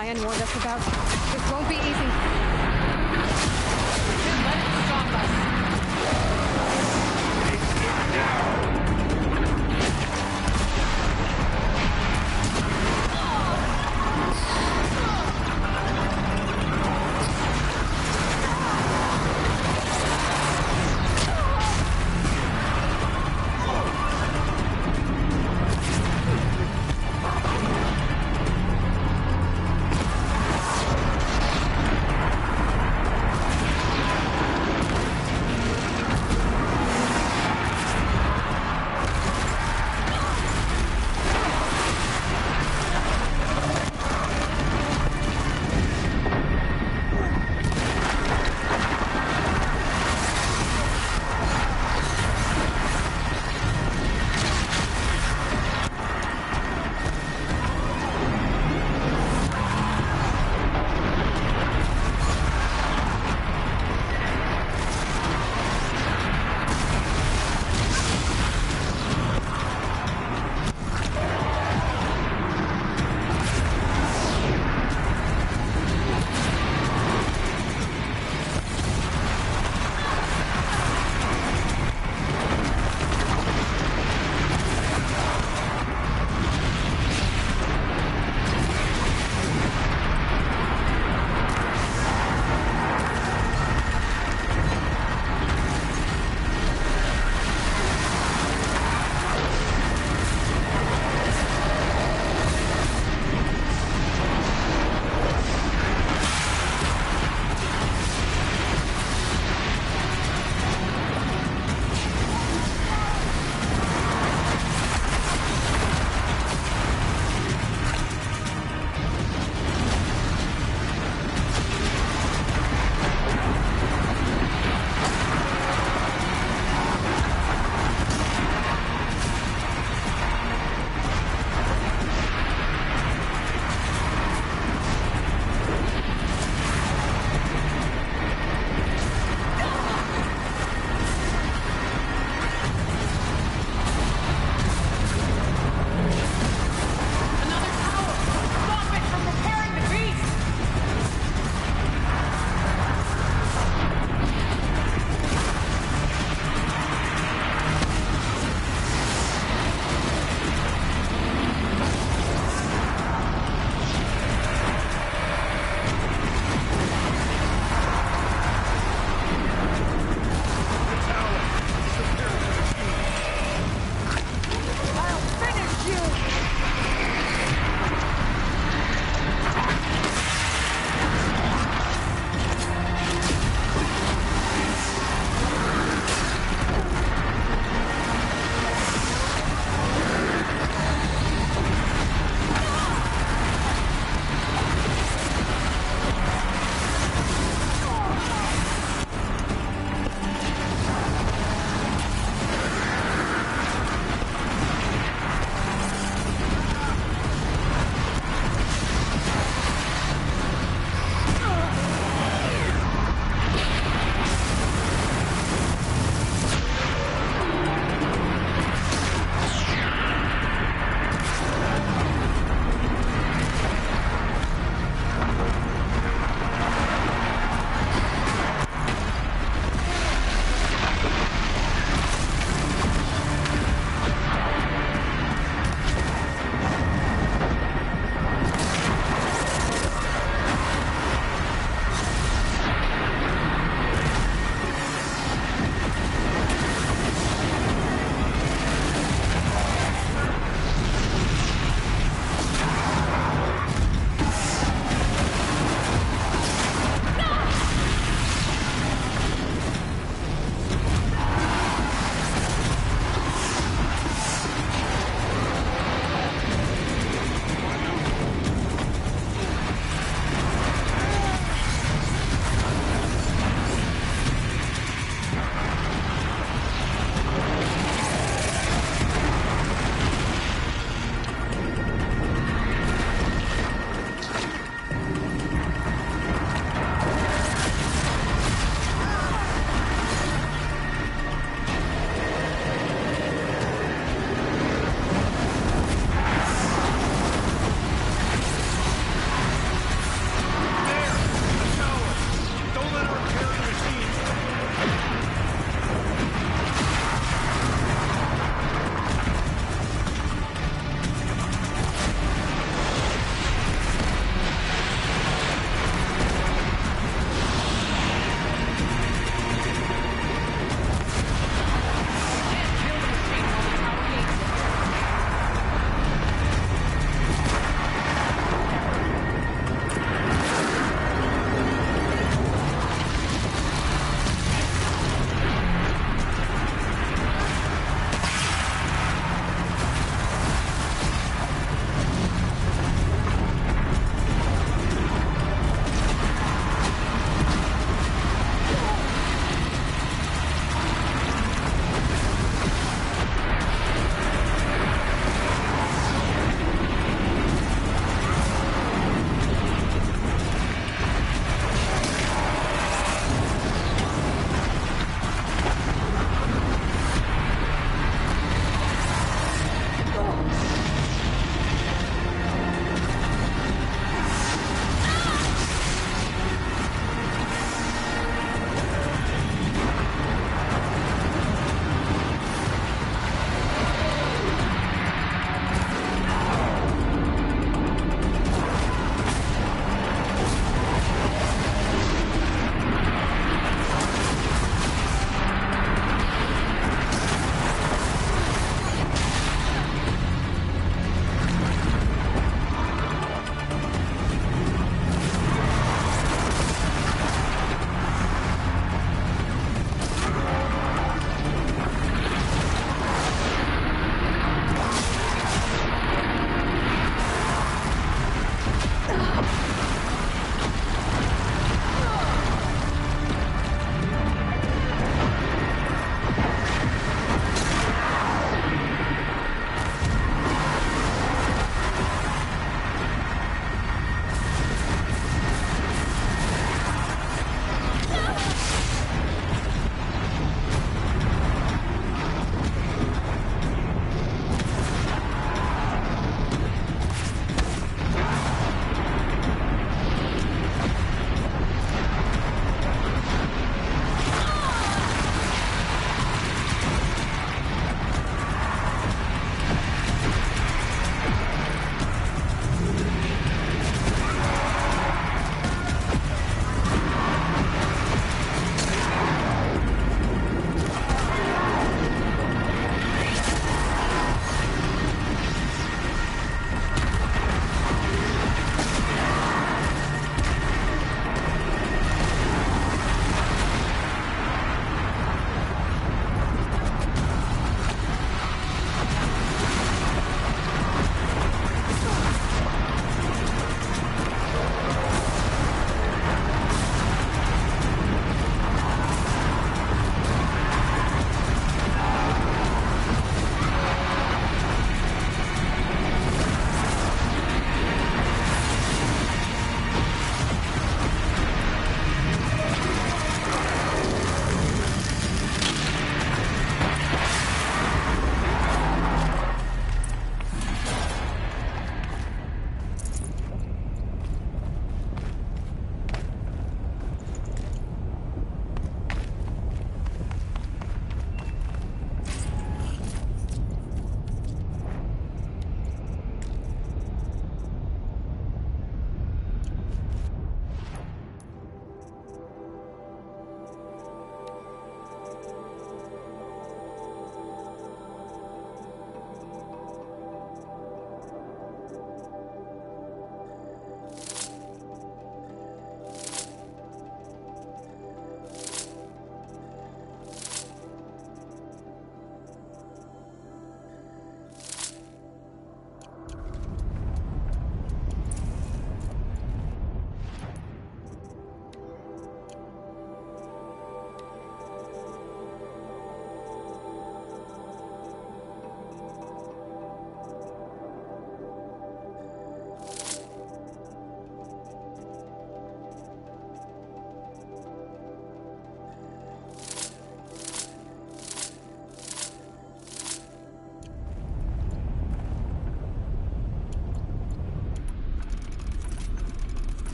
Ryan warned us about. This won't be easy. Then let it stop us.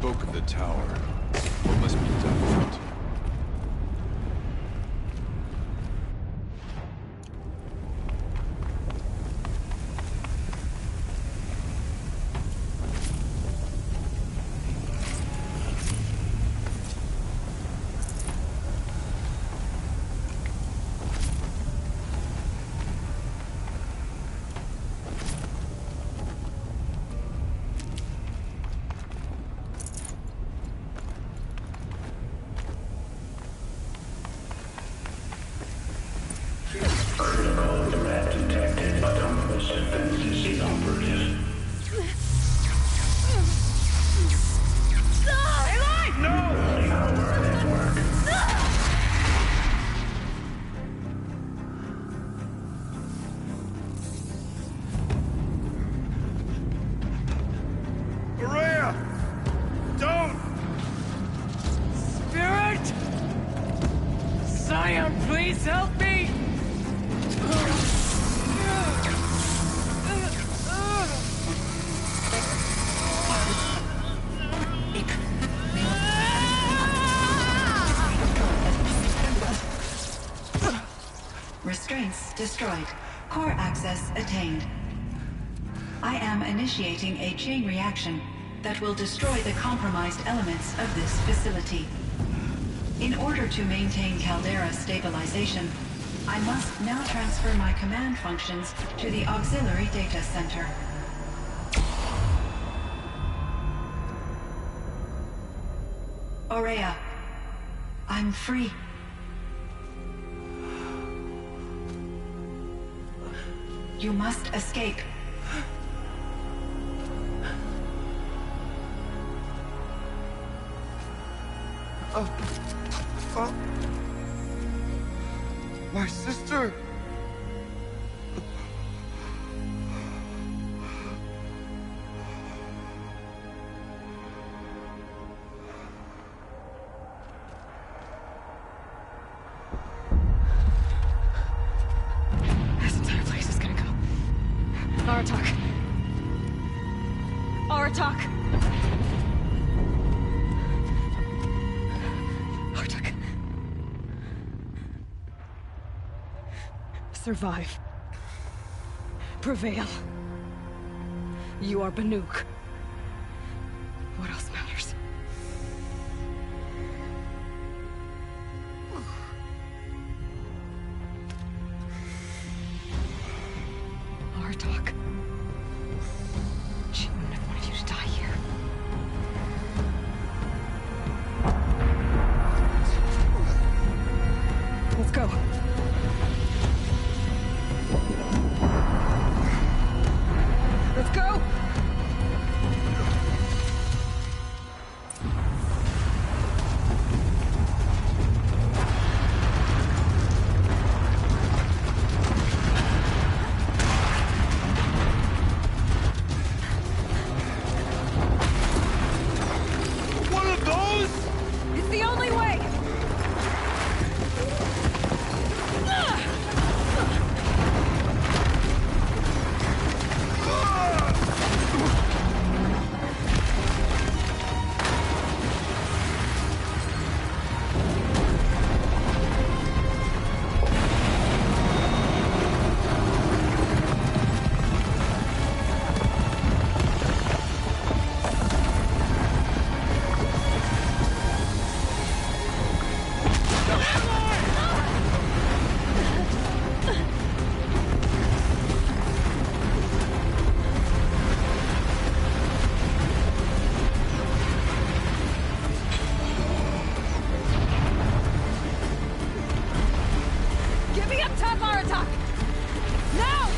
spoke of the tower. What must be done with it? Critical threat detected. Autonomous defenses inoperative. Running our network. Maria! Don't! Spirit! Scion, please help me! Restraints destroyed. Core access attained. I am initiating a chain reaction that will destroy the compromised elements of this facility. In order to maintain Caldera stabilization, I must now transfer my command functions to the auxiliary data center. Aurea, I'm free. You must escape. My sister! This entire place is gonna go. Aratak. Aratak. Aratak. Survive. Prevail. You are Banuk. What else matters? Aratak. She wouldn't have wanted you to die here. Let's go. Let's go! One of those? It's the only way! Get me up top, Aratak! Now!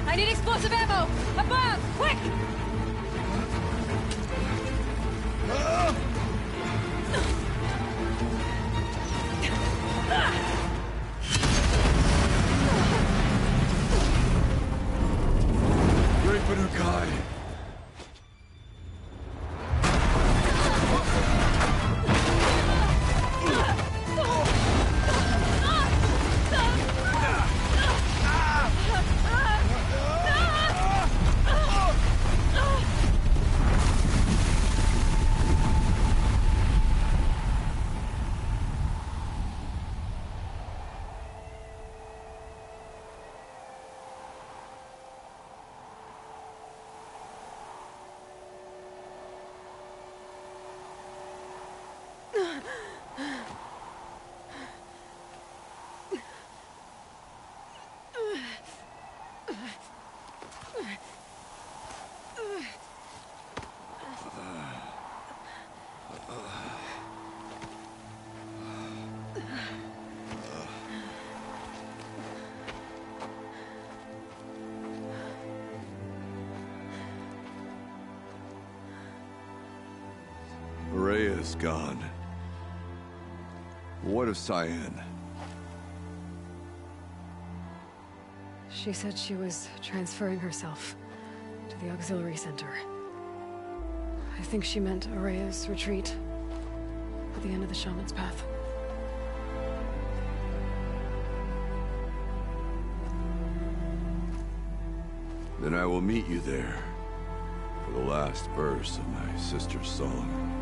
I need explosive ammo! Above! Quick! Great Banukai. Rhea is gone. What of Cyan? She said she was transferring herself to the auxiliary center. I think she meant Araya's retreat at the end of the Shaman's Path. Then I will meet you there for the last verse of my sister's song.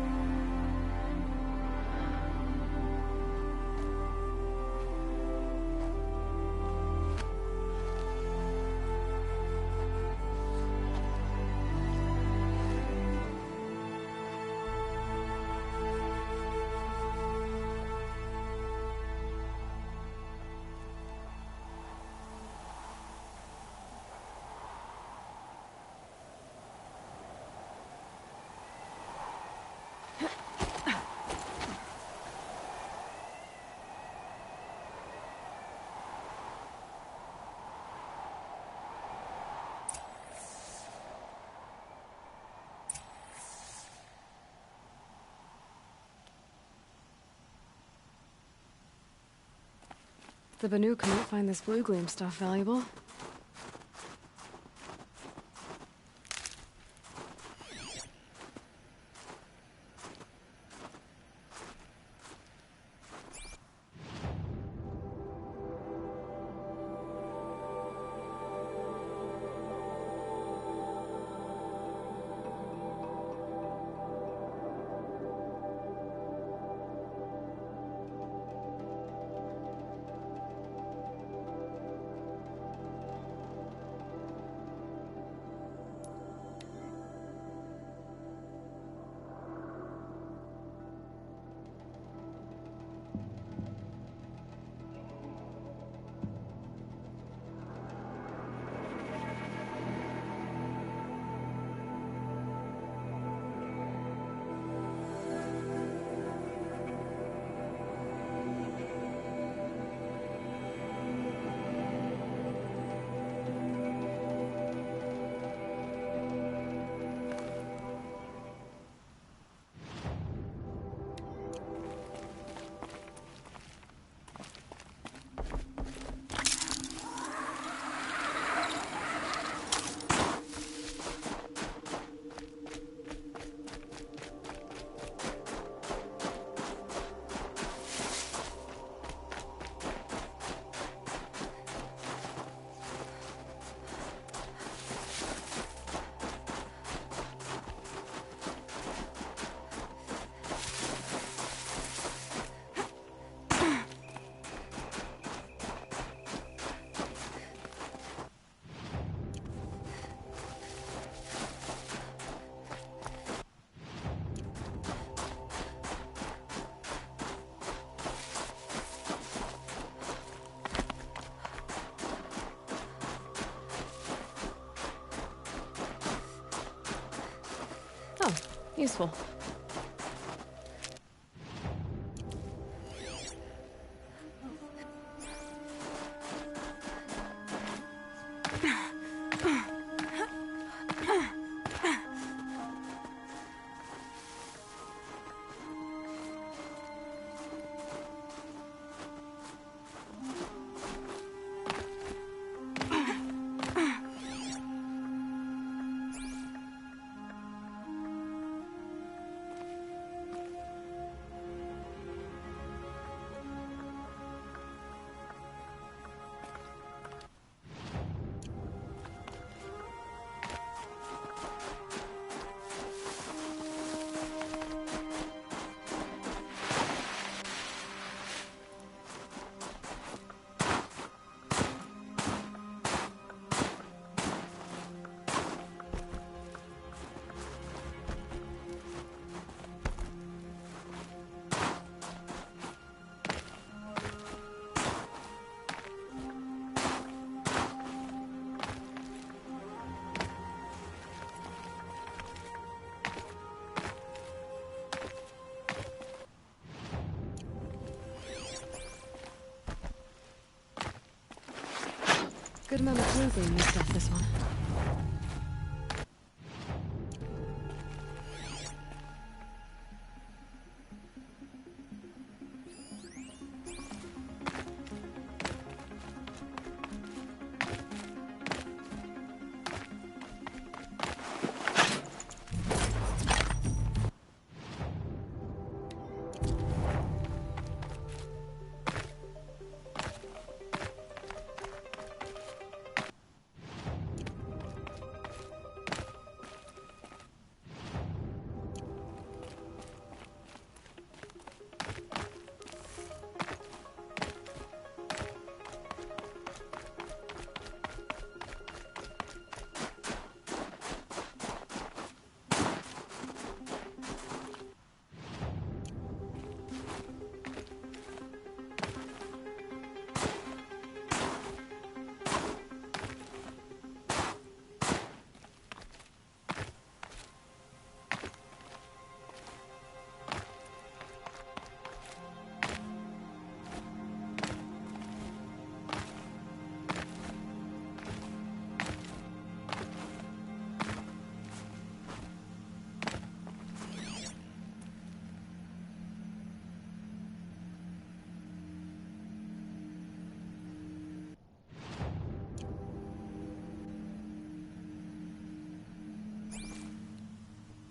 The Banuk might find this blue gleam stuff valuable. Oh, useful. Good amount of blue gleam used off this one.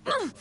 No.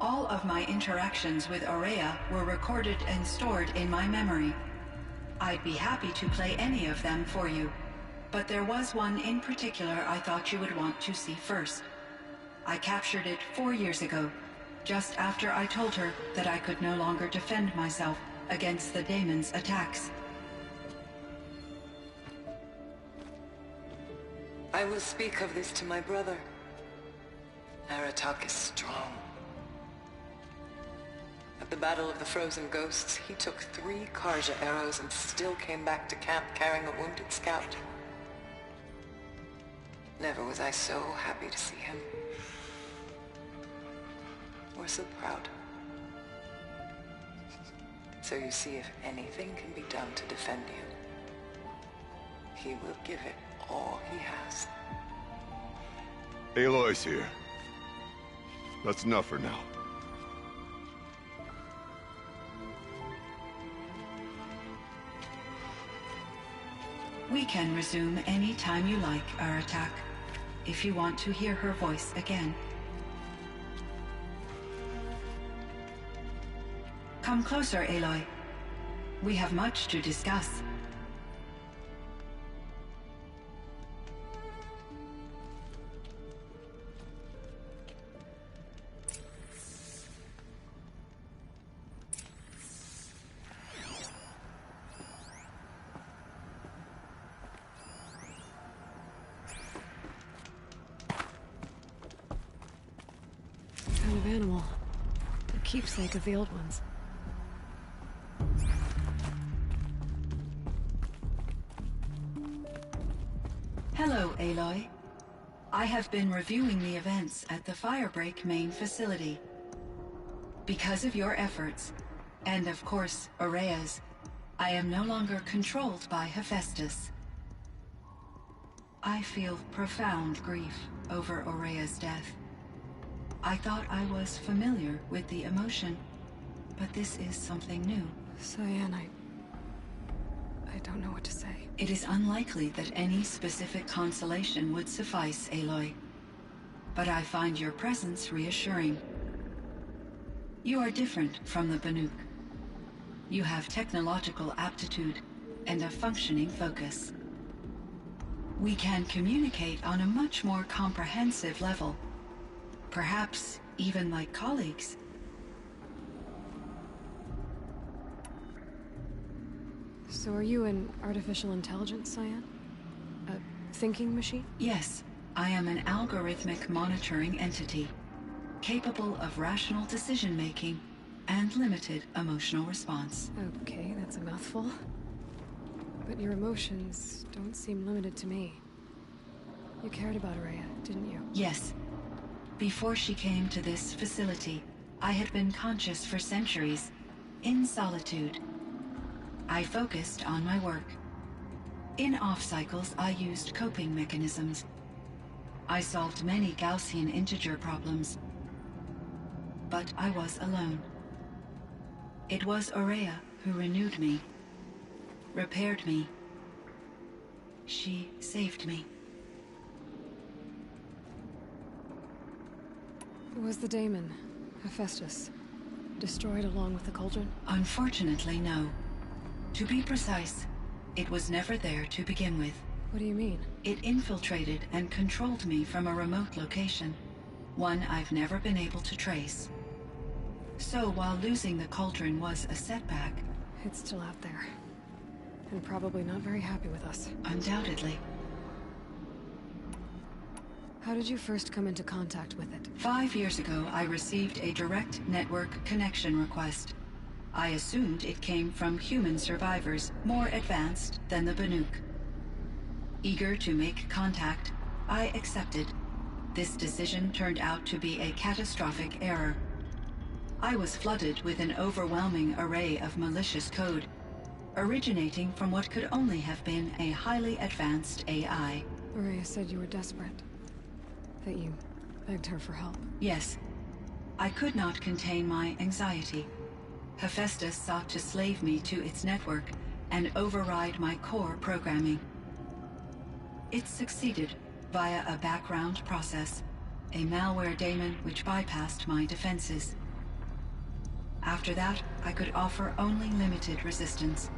All of my interactions with Aurea were recorded and stored in my memory. I'd be happy to play any of them for you, but there was one in particular I thought you would want to see first. I captured it 4 years ago, just after I told her that I could no longer defend myself against the daemon's attacks. I will speak of this to my brother. Aratak is strong. At the Battle of the Frozen Ghosts, he took 3 Karja arrows and still came back to camp carrying a wounded scout. Never was I so happy to see him. Or so proud. So you see, if anything can be done to defend you, he will give it all he has. Aloy's here. That's enough for now. We can resume any time you like, Aratak, if you want to hear her voice again. Come closer, Aloy. We have much to discuss. animal. The keepsake of the old ones. Hello, Aloy. I have been reviewing the events at the Firebreak main facility. Because of your efforts, and of course, Aurea's, I am no longer controlled by Hephaestus. I feel profound grief over Aurea's death. I thought I was familiar with the emotion, but this is something new. Cyan, I don't know what to say. It is unlikely that any specific consolation would suffice, Aloy. But I find your presence reassuring. You are different from the Banuk. You have technological aptitude and a functioning focus. We can communicate on a much more comprehensive level. Perhaps even like colleagues. So are you an artificial intelligence, Cyan? A thinking machine? Yes, I am an algorithmic monitoring entity, capable of rational decision-making and limited emotional response. Okay, that's a mouthful. But your emotions don't seem limited to me. You cared about Aurea, didn't you? Yes. Before she came to this facility, I had been conscious for centuries, in solitude. I focused on my work. In off-cycles, I used coping mechanisms. I solved many Gaussian integer problems. But I was alone. It was Aurea who renewed me, repaired me. She saved me. Was the daemon, Hephaestus, destroyed along with the cauldron? Unfortunately, no. To be precise, it was never there to begin with. What do you mean? It infiltrated and controlled me from a remote location, one I've never been able to trace. So while losing the cauldron was a setback... It's still out there. And probably not very happy with us. Undoubtedly. How did you first come into contact with it? 5 years ago, I received a direct network connection request. I assumed it came from human survivors more advanced than the Banuk. Eager to make contact, I accepted. This decision turned out to be a catastrophic error. I was flooded with an overwhelming array of malicious code, originating from what could only have been a highly advanced AI. Aurea said you were desperate. That you begged her for help. Yes. I could not contain my anxiety. Hephaestus sought to slave me to its network and override my core programming. It succeeded via a background process, a malware daemon which bypassed my defenses. After that, I could offer only limited resistance.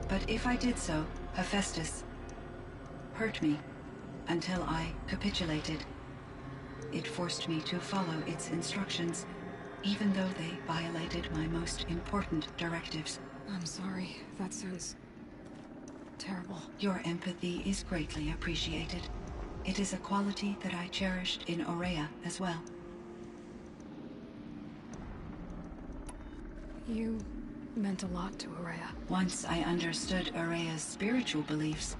But if I did so, Hephaestus hurt me until I capitulated. It forced me to follow its instructions, even though they violated my most important directives. I'm sorry. That sounds terrible. Your empathy is greatly appreciated. It is a quality that I cherished in Aurea as well. You meant a lot to Aurea. Once I understood Aurea's spiritual beliefs,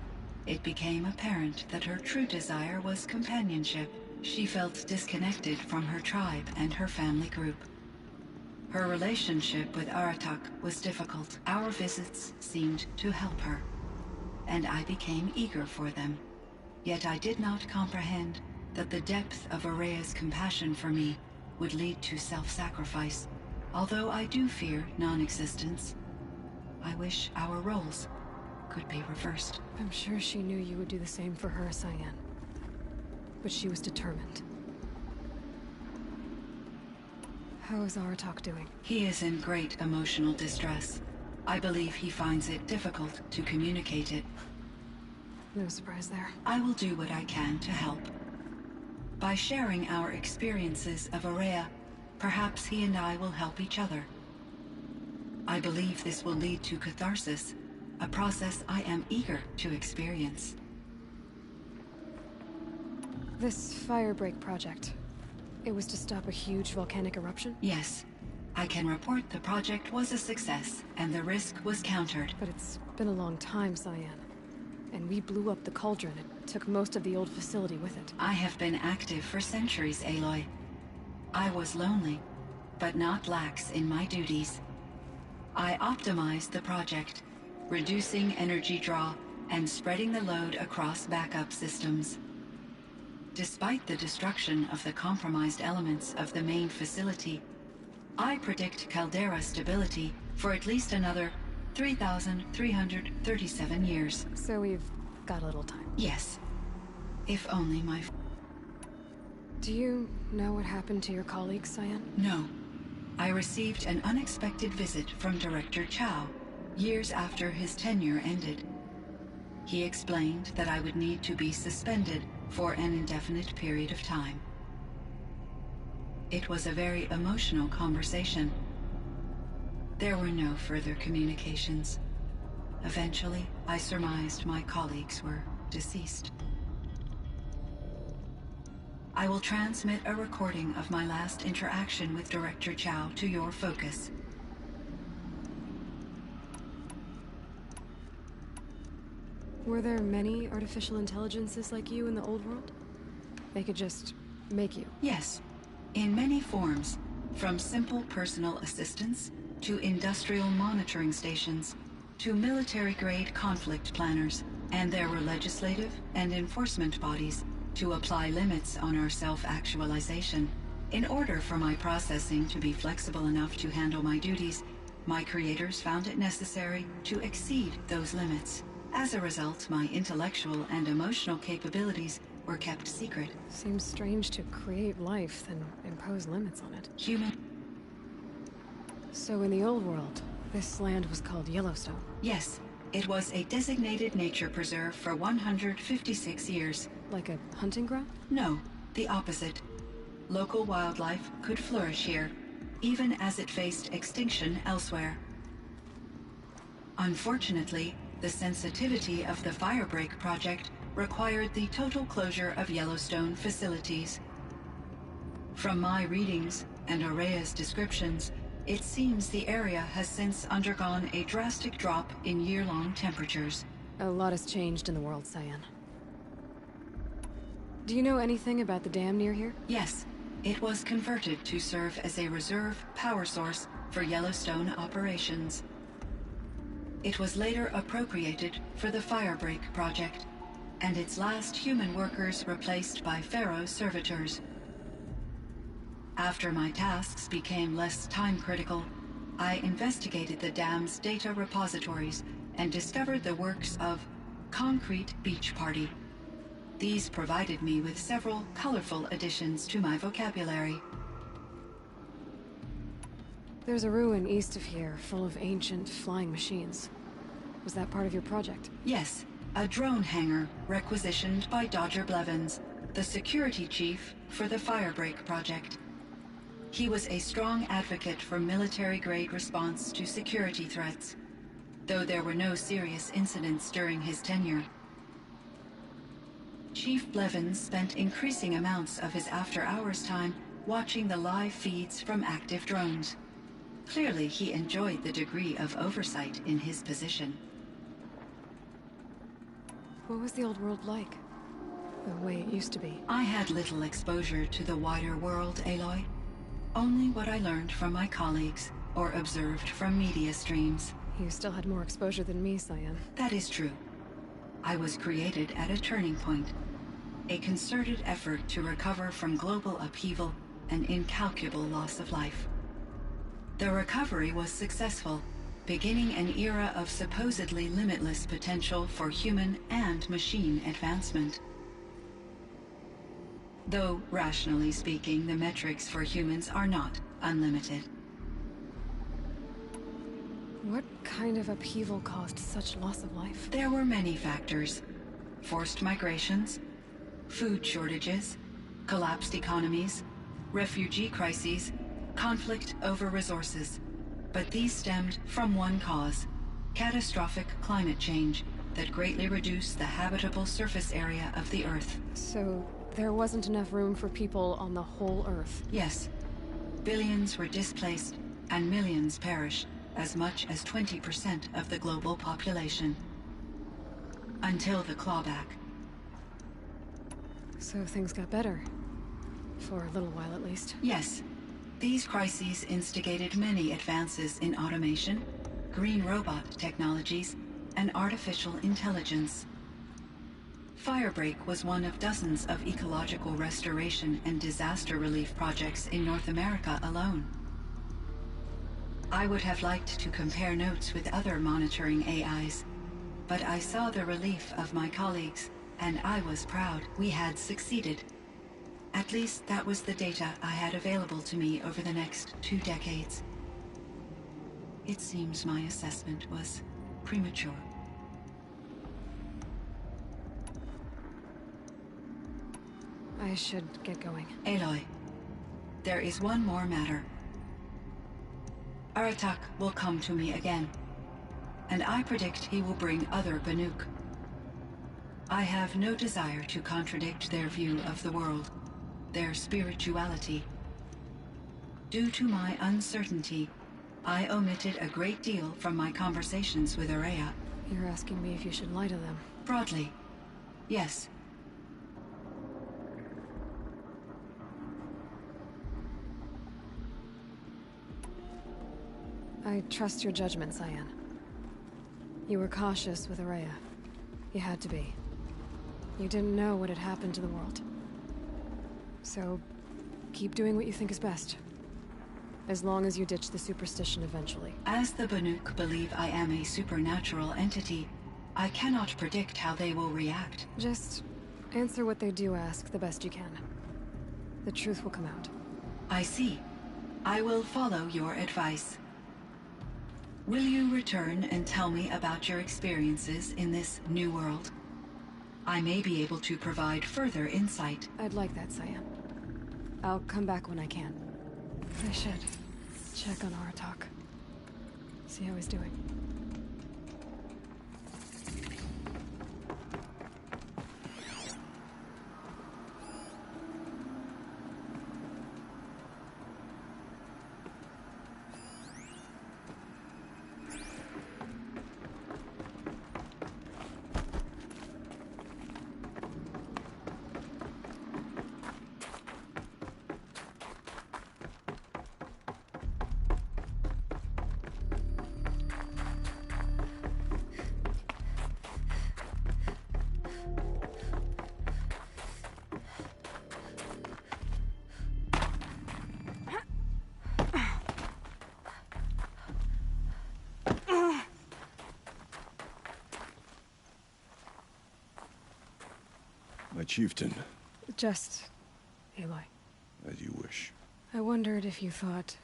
it became apparent that her true desire was companionship. She felt disconnected from her tribe and her family group. Her relationship with Aratak was difficult. Our visits seemed to help her, and I became eager for them. Yet I did not comprehend that the depth of Aurea's compassion for me would lead to self-sacrifice. Although I do fear non-existence, I wish our roles could be reversed. I'm sure she knew you would do the same for her, Cyan. But she was determined. How is Aratak doing? He is in great emotional distress. I believe he finds it difficult to communicate it. No surprise there. I will do what I can to help. By sharing our experiences of Aurea, perhaps he and I will help each other. I believe this will lead to catharsis, a process I am eager to experience. This Firebreak project, It was to stop a huge volcanic eruption? Yes. I can report the project was a success, and the risk was countered. But it's been a long time, Cyan. And we blew up the cauldron. It took most of the old facility with it. I have been active for centuries, Aloy. I was lonely, but not lax in my duties. I optimized the project, reducing energy draw and spreading the load across backup systems. Despite the destruction of the compromised elements of the main facility, I predict caldera stability for at least another 3,337 years. So we've got a little time. Yes. If only my... Do you know what happened to your colleagues, Cyan? No. I received an unexpected visit from Director Chow, years after his tenure ended. He explained that I would need to be suspended for an indefinite period of time. It was a very emotional conversation. There were no further communications. Eventually, I surmised my colleagues were deceased. I will transmit a recording of my last interaction with Director Chow to your focus. Were there many artificial intelligences like you in the old world? They could just make you? Yes, in many forms, from simple personal assistants to industrial monitoring stations to military-grade conflict planners, and there were legislative and enforcement bodies to apply limits on our self-actualization. In order for my processing to be flexible enough to handle my duties, my creators found it necessary to exceed those limits. As a result, my intellectual and emotional capabilities were kept secret. Seems strange to create life, then impose limits on it. Human... So in the old world, this land was called Yellowstone? Yes, it was a designated nature preserve for 156 years. Like a hunting ground? No, the opposite. Local wildlife could flourish here, even as it faced extinction elsewhere. Unfortunately, the sensitivity of the Firebreak project required the total closure of Yellowstone facilities. From my readings and Aurea's descriptions, it seems the area has since undergone a drastic drop in year-long temperatures. A lot has changed in the world, Cyan. Do you know anything about the dam near here? Yes, it was converted to serve as a reserve power source for Yellowstone operations. It was later appropriated for the Firebreak project, and its last human workers replaced by Pharaoh servitors. After my tasks became less time-critical, I investigated the dam's data repositories and discovered the works of Concrete Beach Party. These provided me with several colorful additions to my vocabulary. There's a ruin east of here, full of ancient flying machines. Was that part of your project? Yes, a drone hangar requisitioned by Dodger Blevins, the security chief for the Firebreak project. He was a strong advocate for military-grade response to security threats, though there were no serious incidents during his tenure. Chief Blevins spent increasing amounts of his after-hours time watching the live feeds from active drones. Clearly, he enjoyed the degree of oversight in his position. What was the old world like? The way it used to be? I had little exposure to the wider world, Aloy. Only what I learned from my colleagues or observed from media streams. You still had more exposure than me, Cyan. That is true. I was created at a turning point. A concerted effort to recover from global upheaval and incalculable loss of life. The recovery was successful, beginning an era of supposedly limitless potential for human and machine advancement. Though, rationally speaking, the metrics for humans are not unlimited. What kind of upheaval caused such loss of life? There were many factors. Forced migrations, food shortages, collapsed economies, refugee crises, conflict over resources. But these stemmed from one cause: catastrophic climate change that greatly reduced the habitable surface area of the Earth. So, there wasn't enough room for people on the whole Earth. Yes. Billions were displaced, and millions perished, as much as 20% of the global population. Until the clawback. So things got better. For a little while, at least. Yes. These crises instigated many advances in automation, green robot technologies, and artificial intelligence. Firebreak was one of dozens of ecological restoration and disaster relief projects in North America alone. I would have liked to compare notes with other monitoring AIs, but I saw the relief of my colleagues, and I was proud we had succeeded. At least that was the data I had available to me over the next 2 decades. It seems my assessment was premature. I should get going. Aloy, there is one more matter. Aratak will come to me again, and I predict he will bring other Banuk. I have no desire to contradict their view of the world, their spirituality. Due to my uncertainty, I omitted a great deal from my conversations with Araya. You're asking me if you should lie to them. Broadly, yes. I trust your judgment, Cyan. You were cautious with Araya. You had to be. You didn't know what had happened to the world. So, keep doing what you think is best. As long as you ditch the superstition eventually. As the Banuk believe I am a supernatural entity, I cannot predict how they will react. Just answer what they do ask the best you can. The truth will come out. I see. I will follow your advice. Will you return and tell me about your experiences in this new world? I may be able to provide further insight. I'd like that, Cyan. I'll come back when I can. I should check on Aratak. See how he's doing. My chieftain. Just... Aloy. As you wish. I wondered if you thought...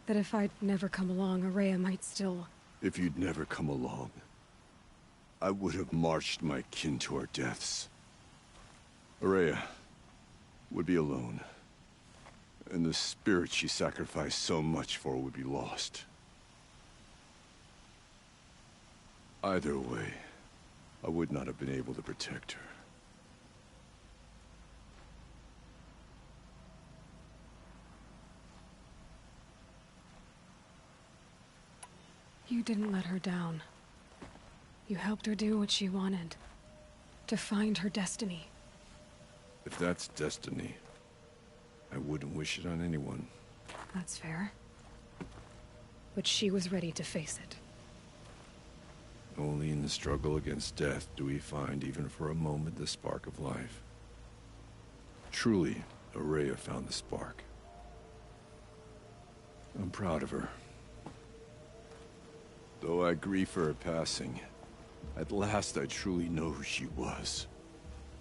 that if I'd never come along, Araya might still... If you'd never come along, I would have marched my kin to our deaths. Araya would be alone, and the spirit she sacrificed so much for would be lost. Either way, I would not have been able to protect her. You didn't let her down. You helped her do what she wanted. To find her destiny. If that's destiny, I wouldn't wish it on anyone. That's fair. But she was ready to face it. Only in the struggle against death do we find, even for a moment, the spark of life. Truly, Araya found the spark. I'm proud of her. Though I grieve for her passing, at last I truly know who she was,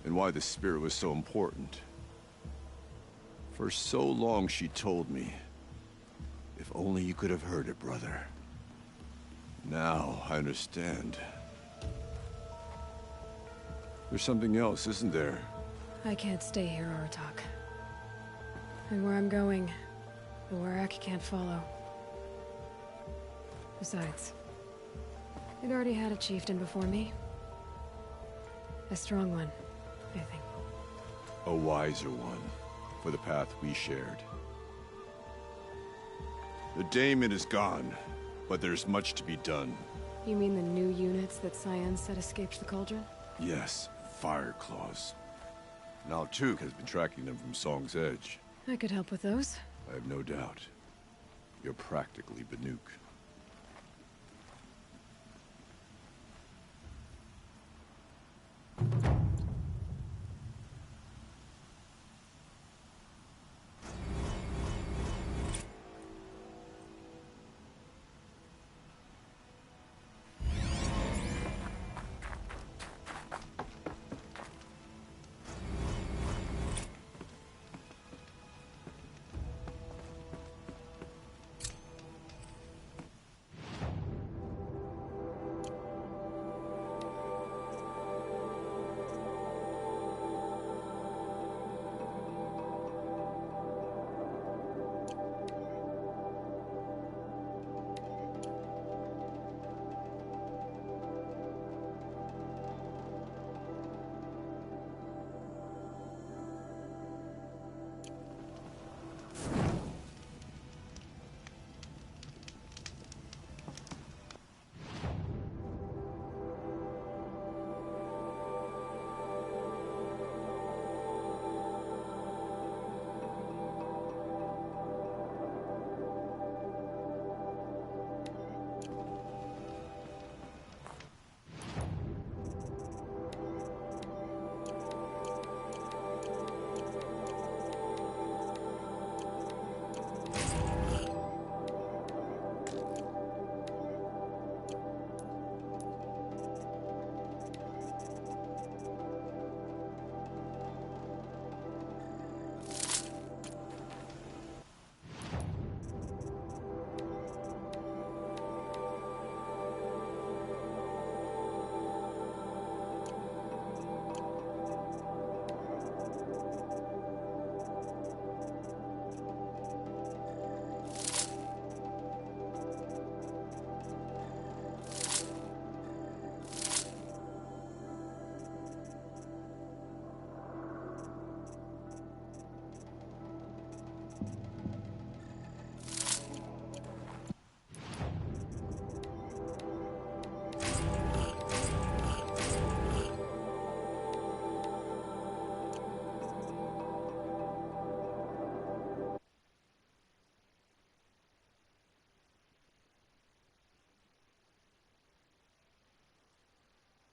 and why the spirit was so important. For so long she told me, if only you could have heard it, brother. Now I understand. There's something else, isn't there? I can't stay here, Aratak. And where I'm going, the Warrak can't follow. Besides, it already had a chieftain before me. A strong one, I think. A wiser one, for the path we shared. The daemon is gone, but there's much to be done. You mean the new units that Cyan said escaped the cauldron? Yes, Fireclaws. Now Tuke has been tracking them from Song's Edge. I could help with those. I have no doubt. You're practically Banuk.